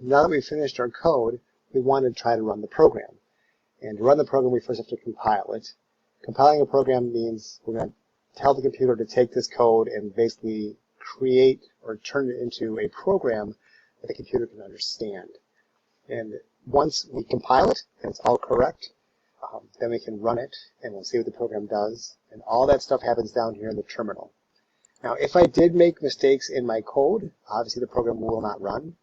Now that we've finished our code, we want to try to run the program. And to run the program, we first have to compile it. Compiling a program means we're going to tell the computer to take this code and basically create or turn it into a program that the computer can understand. And once we compile it and it's all correct, then we can run it and we'll see what the program does. And all that stuff happens down here in the terminal. Now, if I did make mistakes in my code, obviously the program will not run,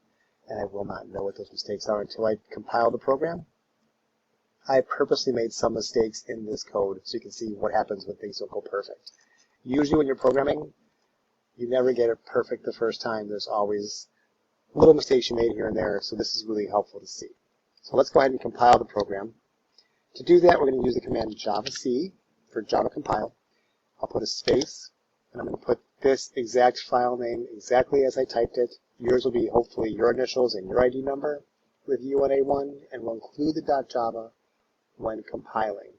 and I will not know what those mistakes are until I compile the program. I purposely made some mistakes in this code so you can see what happens when things don't go perfect. Usually when you're programming, you never get it perfect the first time. There's always little mistakes you made here and there, so this is really helpful to see. So let's go ahead and compile the program. To do that, we're going to use the command javac for Java compile. I'll put a space, and I'm going to put this exact file name exactly as I typed it. Yours will be hopefully your initials and your ID number with U1A1, and we'll include the .java when compiling.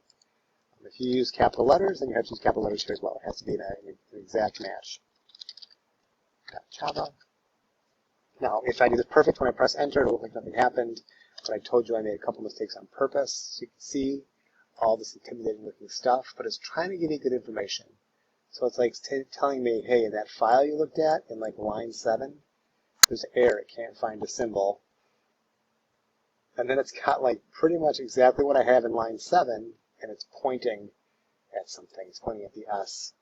If you use capital letters, then you have to use capital letters here as well. It has to be an exact match. .java. Now, if I do this perfect when I press enter, it'll look like nothing happened. But I told you I made a couple mistakes on purpose. So you can see all this intimidating looking stuff, but it's trying to give you good information. So it's like telling me, hey, in that file you looked at in like line 7, there's an error. It can't find a symbol. And then it's got like pretty much exactly what I have in line 7, and it's pointing at something. It's pointing at the S.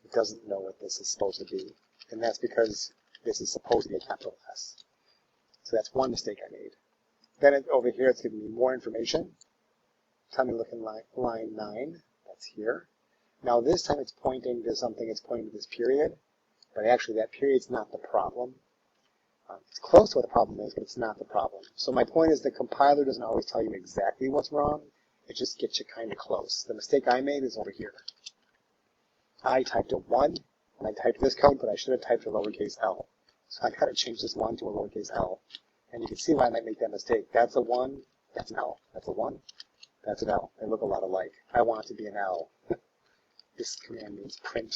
It doesn't know what this is supposed to be. And that's because this is supposed to be a capital S. So that's one mistake I made. Then over here, it's giving me more information. Tell me to look in line 9. That's here. Now this time it's pointing to something. It's pointing to this period. But actually that period's not the problem. It's close to what the problem is, but it's not the problem. So my point is the compiler doesn't always tell you exactly what's wrong. It just gets you kind of close. The mistake I made is over here. I typed a 1, and I typed this code, but I should have typed a lowercase l. So I got to change this 1 to a lowercase l. And you can see why I might make that mistake. That's a 1, that's an L. That's a 1, that's an L. They look a lot alike. I want it to be an L. This command means print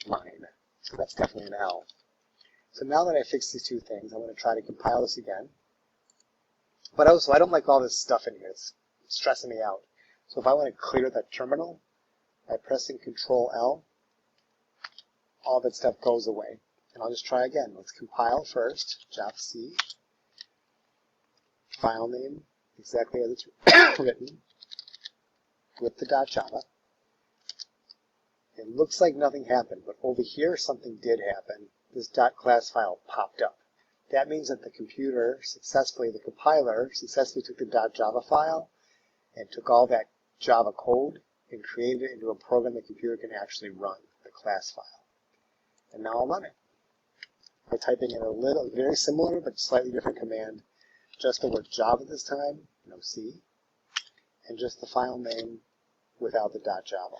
line. So that's definitely an L. So now that I fixed these two things, I'm going to try to compile this again. But also, I don't like all this stuff in here. It's stressing me out. So if I want to clear that terminal, by pressing Control L, all that stuff goes away. And I'll just try again. Let's compile first, javac, file name, exactly as it's written, with the .java. It looks like nothing happened, but over here something did happen. This .class file popped up. That means that the computer successfully, the compiler successfully took the .java file and took all that Java code and created it into a program the computer can actually run, the class file. And now I'll run it by typing in a very similar but slightly different command, just the word Java this time, no C, and just the file name without the .java.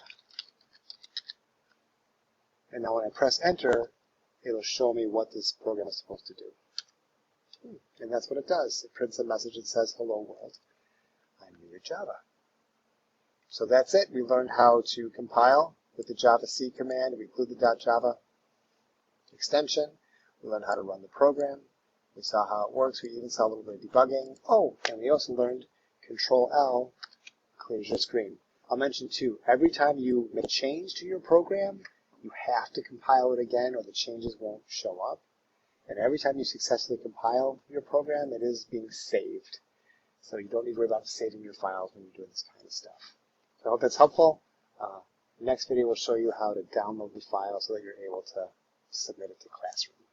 And now when I press enter, it'll show me what this program is supposed to do. And that's what it does. It prints a message that says, hello world, I'm new to Java. So that's it. We learned how to compile with the javac command. We include the .java extension. We learned how to run the program. We saw how it works. We even saw a little bit of debugging. Oh, and we also learned Control L clears your screen. I'll mention too, every time you make a change to your program, you have to compile it again or the changes won't show up. And every time you successfully compile your program, it is being saved. So you don't need to worry about saving your files when you're doing this kind of stuff. So I hope that's helpful. Next video will show you how to download the file so that you're able to submit it to Classroom.